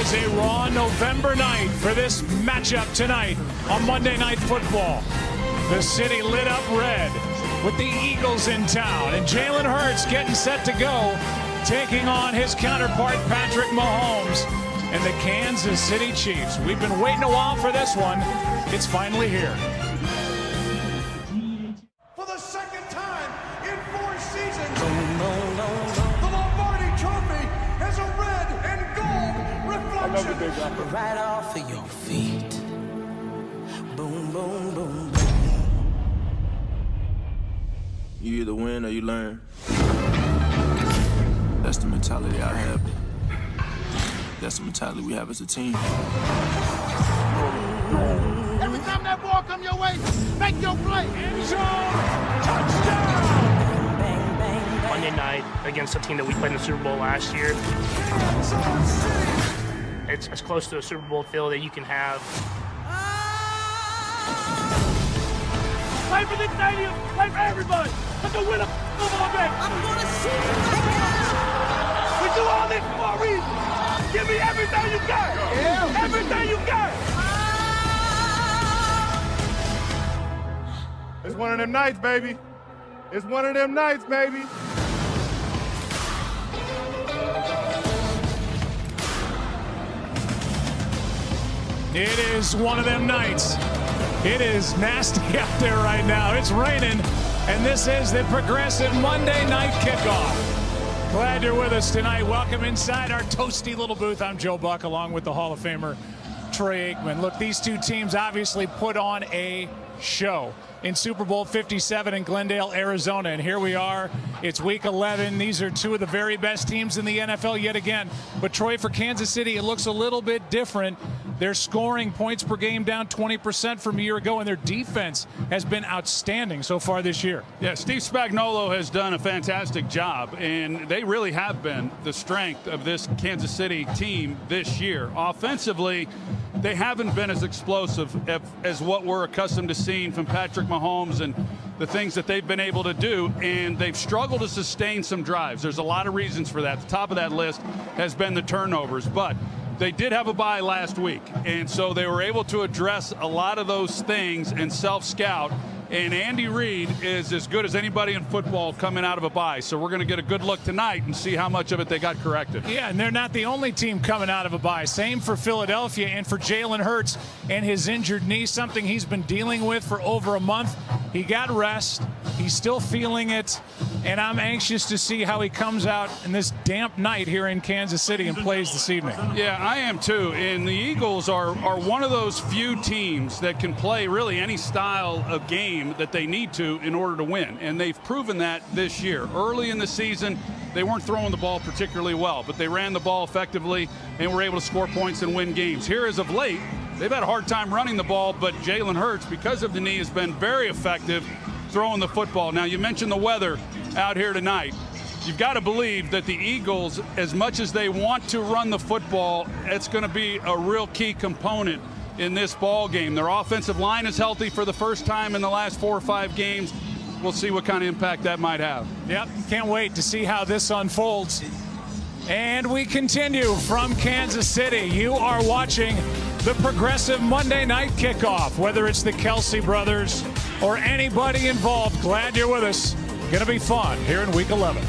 is a raw November night for this matchup tonight on Monday Night Football. The city lit up red with the Eagles in town, and Jalen Hurts getting set to go, taking on his counterpart Patrick Mahomes and the Kansas City Chiefs. We've been waiting a while for this one. It's finally here. For the second time in 4 seasons, the Lombardi Trophy has a red and gold reflection. Right off of your feet. Boom, boom, boom, boom. You either win or you learn. That's the mentality I have. That's the mentality we have as a team. Every time that ball come your way, make your play. End zone, touchdown! Monday night against a team that we played in the Super Bowl last year. It's as close to a Super Bowl feel that you can have. Play for the stadium, play for everybody. Let the winner football game. I'm gonna see you. We do all this for a reason. Give me everything you got. Yeah. Everything you got. It's one of them nights, baby. It's one of them nights, baby. It is one of them nights. It is nasty out there right now. It's raining, and this is the Progressive Monday Night Kickoff. Glad you're with us tonight. Welcome inside our toasty little booth. I'm Joe Buck, along with the Hall of Famer Troy Aikman. Look, these two teams obviously put on a show in Super Bowl 57 in Glendale, Arizona. And here we are. It's week 11. These are two of the very best teams in the NFL yet again. But Troy, for Kansas City, it looks a little bit different. They're scoring points per game down 20% from a year ago, and their defense has been outstanding so far this year. Yeah, Steve Spagnuolo has done a fantastic job, and they really have been the strength of this Kansas City team this year. Offensively, they haven't been as explosive as what we're accustomed to seeing from Patrick Mahomes and the things that they've been able to do, and they've struggled to sustain some drives. There's a lot of reasons for that. The top of that list has been the turnovers, but they did have a bye last week, and so they were able to address a lot of those things and self-scout. And Andy Reid is as good as anybody in football coming out of a bye. So we're going to get a good look tonight and see how much of it they got corrected. Yeah, and they're not the only team coming out of a bye. Same for Philadelphia and for Jalen Hurts and his injured knee, something he's been dealing with for over a month. He got rest. He's still feeling it. And I'm anxious to see how he comes out in this damp night here in Kansas City and plays this evening. Yeah, I am too. And the Eagles are one of those few teams that can play really any style of game that they need to in order to win. And they've proven that this year. Early in the season, they weren't throwing the ball particularly well, but they ran the ball effectively and were able to score points and win games. Here as of late, they've had a hard time running the ball, but Jalen Hurts, because of the knee, has been very effective throwing the football. Now, you mentioned the weather out here tonight. You've got to believe that the Eagles, as much as they want to run the football, it's going to be a real key component in this ball game. Their offensive line is healthy for the first time in the last 4 or 5 games. We'll see what kind of impact that might have. Yep, can't wait to see how this unfolds. And we continue from Kansas City. You are watching the Progressive Monday Night Kickoff. Whether it's the Kelsey brothers or anybody involved, glad you're with us. Going to be fun here in Week 11.